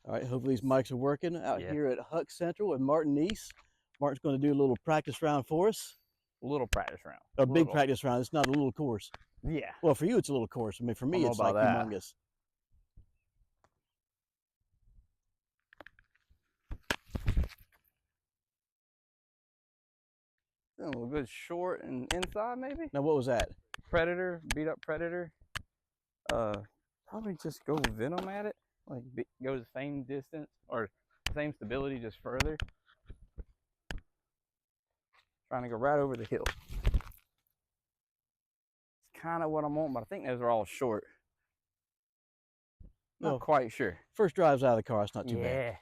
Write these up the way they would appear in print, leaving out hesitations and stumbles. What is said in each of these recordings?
All right, hopefully these mics are working out here at Huk Central with Martin Kneece. Martin's going to do a little practice round for us. A little practice round. A big practice round. It's not a little course. Yeah. Well, for you, it's a little course. I mean, for me, it's like humongous. A little good short and inside, maybe. Now, what was that? Predator, beat up Predator. Probably just go Venom at it. Like go the same distance or same stability, just further. Trying to go right over the hill. It's kind of what I'm on, but I think those are all short. Not quite sure. First drive's out of the car. It's not too bad. Yeah.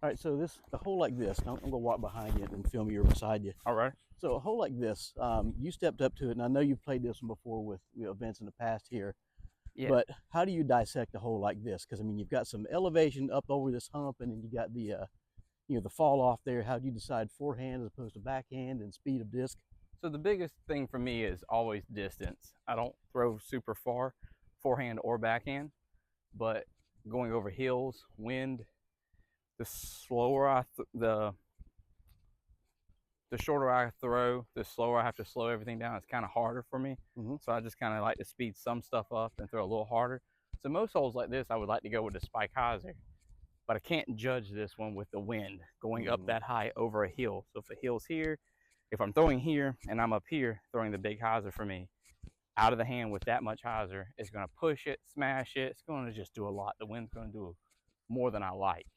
All right, so a hole like this, I'm going to walk behind you and film you or beside you. All right. So a hole like this, you stepped up to it, and I know you've played this one before with events in the past here. Yeah. But how do you dissect a hole like this? Because, I mean, you've got some elevation up over this hump, and then you got the, the fall off there. How do you decide forehand as opposed to backhand and speed of disc? So the biggest thing for me is always distance. I don't throw super far, forehand or backhand, but going over hills, wind, the slower the shorter I throw, the slower I have to slow everything down. It's kind of harder for me. So I just kind of like to speed some stuff up and throw a little harder. So most holes like this, I would like to go with the spike hyzer, but I can't judge this one with the wind going up that high over a hill. So if the hill's here, if I'm throwing here and I'm up here throwing the big hyzer for me, out of the hand with that much hyzer, it's going to push it, smash it. It's going to just do a lot. The wind's going to do more than I like.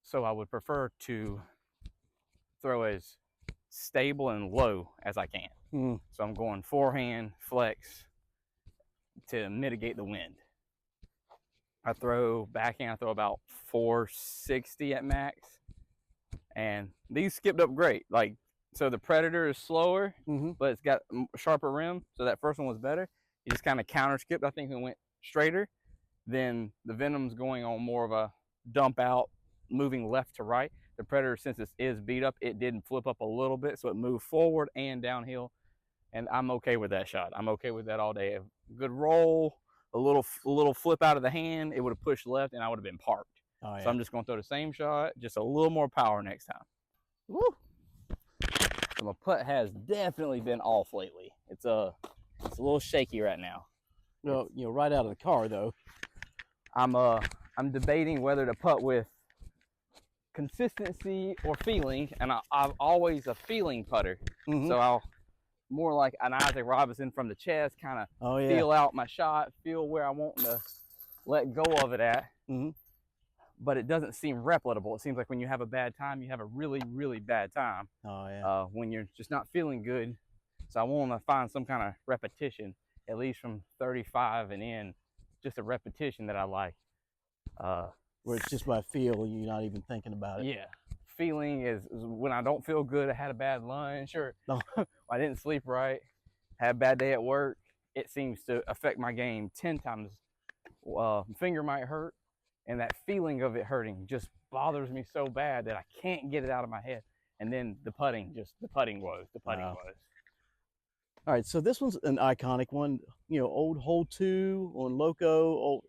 So I would prefer to throw as stable and low as I can. So I'm going forehand, flex to mitigate the wind. I throw backhand, I throw about 460 at max. And these skipped up great. Like, so the Predator is slower, but it's got a sharper rim. So that first one was better. You just kind of counter skipped. I think it went straighter. Then the Venom's going on more of a dump out, moving left to right. The Predator, since it is beat up, it didn't flip up a little bit, so it moved forward and downhill, and I'm okay with that shot. I'm okay with that all day. A good roll, a little flip out of the hand, it would have pushed left, and I would have been parked. Oh, yeah. So I'm just going to throw the same shot, just a little more power next time. Woo! So my putt has definitely been off lately. It's a little shaky right now. Well, right out of the car though. I'm debating whether to putt with consistency or feeling, and I'm always a feeling putter. So I'll more like an Isaac Robinson from the chest, kind of feel out my shot, feel where I want to let go of it at. But it doesn't seem replicable. It seems like when you have a bad time, you have a really, really bad time. Oh yeah. When you're just not feeling good. So I want to find some kind of repetition, at least from 35 and in, just a repetition that I like. Where it's just by feel, you're not even thinking about it. Yeah. Feeling is when I don't feel good, I had a bad lunch, or I didn't sleep right, had a bad day at work, it seems to affect my game 10 times. Finger might hurt, and that feeling of it hurting just bothers me so bad that I can't get it out of my head. And then the putting was. All right, so this one's an iconic one. Old hole 2 on Loco, old,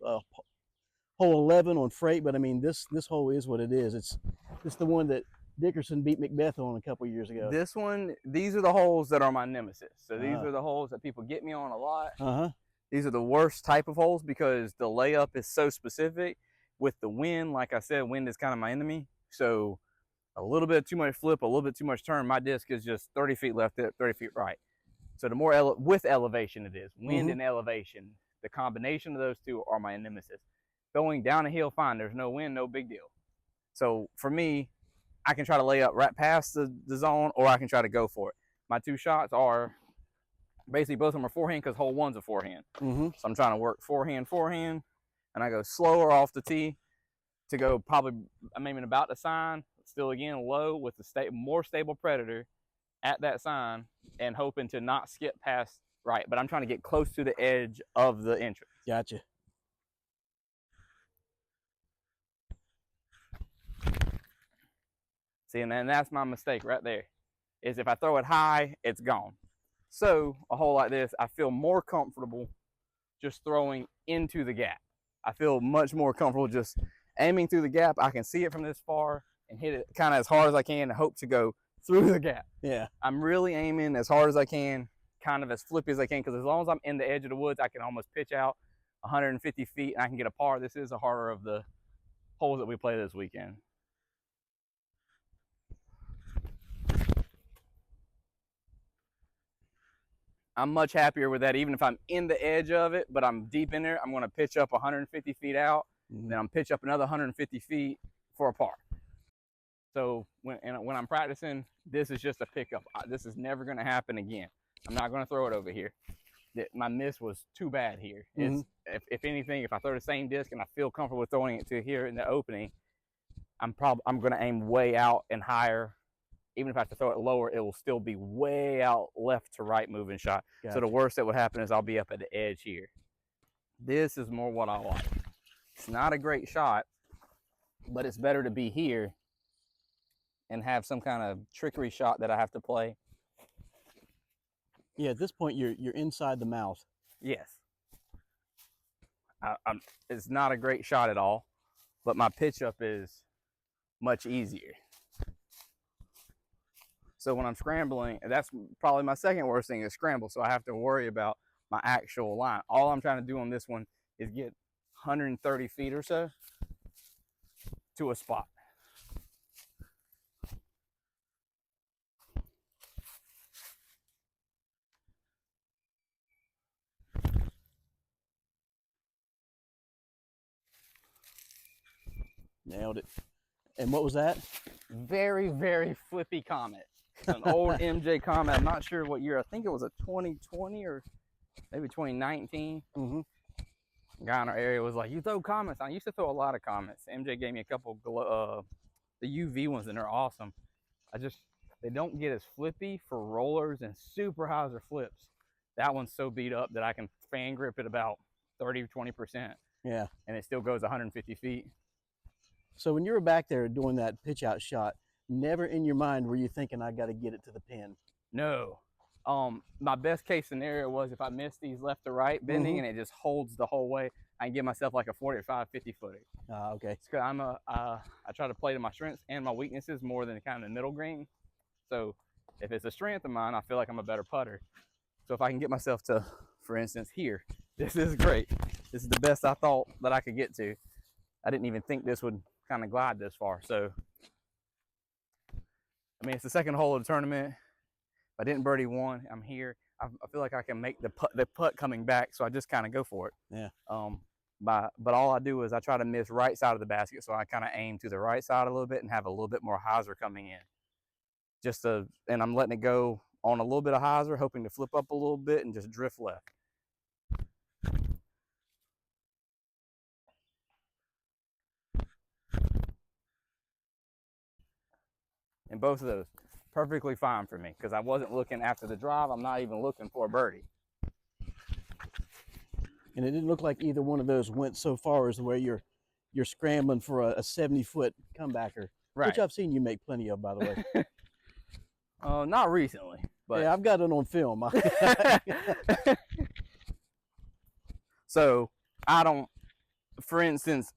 hole 11 on Freight, but I mean this hole is what it is. It's the one that Dickerson beat Macbeth on a couple years ago. This one, these are the holes that are my nemesis. So these are the holes that people get me on a lot. These are the worst type of holes because the layup is so specific. With the wind, like I said, wind is kind of my enemy. So a little bit too much flip, a little bit too much turn, my disc is just 30 feet left, 30 feet right. So the more with elevation it is, wind and elevation, the combination of those two are my nemesis. Going down a hill, fine, there's no wind, no big deal. So for me, I can try to lay up right past the zone, or I can try to go for it. My two shots are basically both of them are forehand because hole 1's a forehand. So I'm trying to work forehand, and I go slower off the tee to go probably, I'm aiming about the sign, still again low with the more stable Predator at that sign and hoping to not skip past right. But I'm trying to get close to the edge of the entrance. Gotcha. See, and then that's my mistake right there, is if I throw it high, it's gone. So a hole like this, I feel more comfortable just throwing into the gap. I feel much more comfortable just aiming through the gap. I can see it from this far and hit it kind of as hard as I can and hope to go through the gap. Yeah. I'm really aiming as hard as I can, kind of as flippy as I can, because as long as I'm in the edge of the woods, I can almost pitch out 150 feet and I can get a par. This is the harder of the holes that we play this weekend. I'm much happier with that, even if I'm in the edge of it, but I'm deep in there. I'm going to pitch up 150 feet out, then I'm pitch up another 150 feet for a par. So when I'm practicing, this is just a pickup. This is never going to happen again. I'm not going to throw it over here. My miss was too bad here. If anything, if I throw the same disc and I feel comfortable with throwing it to here in the opening, I'm going to aim way out and higher. Even if I have to throw it lower, it will still be way out left to right moving shot. Gotcha. So the worst that would happen is I'll be up at the edge here. This is more what I like. It's not a great shot, but it's better to be here and have some kind of trickery shot that I have to play. Yeah, at this point, you're inside the mouth. Yes. It's not a great shot at all, but my pitch up is much easier. So when I'm scrambling, that's probably my second worst thing is scramble. So I have to worry about my actual line. All I'm trying to do on this one is get 130 feet or so to a spot. Nailed it. And what was that? Very, very flippy Comet. An old MJ Comet. I'm not sure what year. I think it was a 2020 or maybe 2019. Guy in our area was like, "You throw Comets." I used to throw a lot of Comets. MJ gave me a couple the UV ones, and they're awesome. They don't get as flippy for rollers and super hyzer flips. That one's so beat up that I can fan grip it about 30-20%. Yeah. And it still goes 150 feet. So when you were back there doing that pitch out shot, never in your mind were you thinking, I got to get it to the pin? No. My best case scenario was if I miss these left to right bending and it just holds the whole way, I can give myself like a 45, 50 footer. Okay. I try to play to my strengths and my weaknesses more than kind of the middle green. So if it's a strength of mine, I feel like I'm a better putter. So if I can get myself to, for instance, here, this is great. This is the best I thought that I could get to. I didn't even think this would kind of glide this far. So, I mean, it's the second hole of the tournament. If I didn't birdie one, I'm here. I feel like I can make the putt coming back, so I just kind of go for it. Yeah. But all I do is I try to miss right side of the basket, so I kind of aim to the right side a little bit and have a little bit more hyzer coming in. And I'm letting it go on a little bit of hyzer, hoping to flip up a little bit and just drift left. And both of those, perfectly fine for me because I wasn't looking after the drive. I'm not even looking for a birdie. And it didn't look like either one of those went so far as where you're scrambling for a 70-foot comebacker, right? Which I've seen you make plenty of, by the way. Not recently, but yeah, I've got it on film. So I don't. For instance,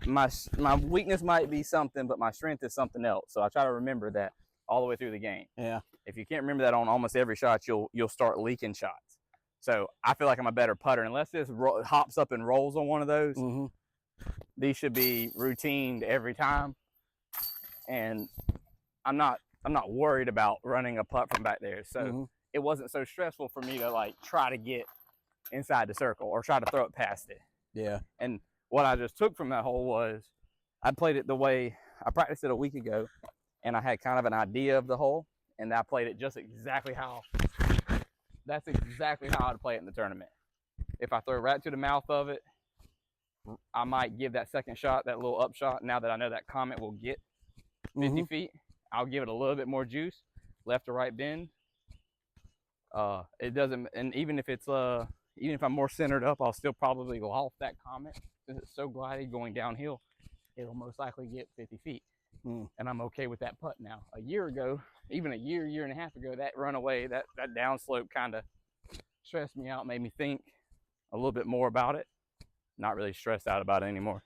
my weakness might be something, but my strength is something else. So I try to remember that all the way through the game. Yeah. If you can't remember that on almost every shot, you'll start leaking shots. So I feel like I'm a better putter unless this hops up and rolls on one of those. These should be routined every time, and I'm not worried about running a putt from back there. So it wasn't so stressful for me to like try to get inside the circle or try to throw it past it. Yeah. And what I just took from that hole was I played it the way I practiced it a week ago, and I had kind of an idea of the hole, and I played it just exactly how. That's exactly how I'd play it in the tournament. If I throw right to the mouth of it, I might give that second shot, that little up shot. Now that I know that Comet will get 50 feet, I'll give it a little bit more juice, left to right bend. It doesn't, and even if I'm more centered up, I'll still probably go off that Comet. Since it's so glidey going downhill, it'll most likely get 50 feet. And I'm okay with that putt now. A year ago, even a year and a half ago, that runaway, that downslope kind of stressed me out, made me think a little bit more about it. not really stressed out about it anymore.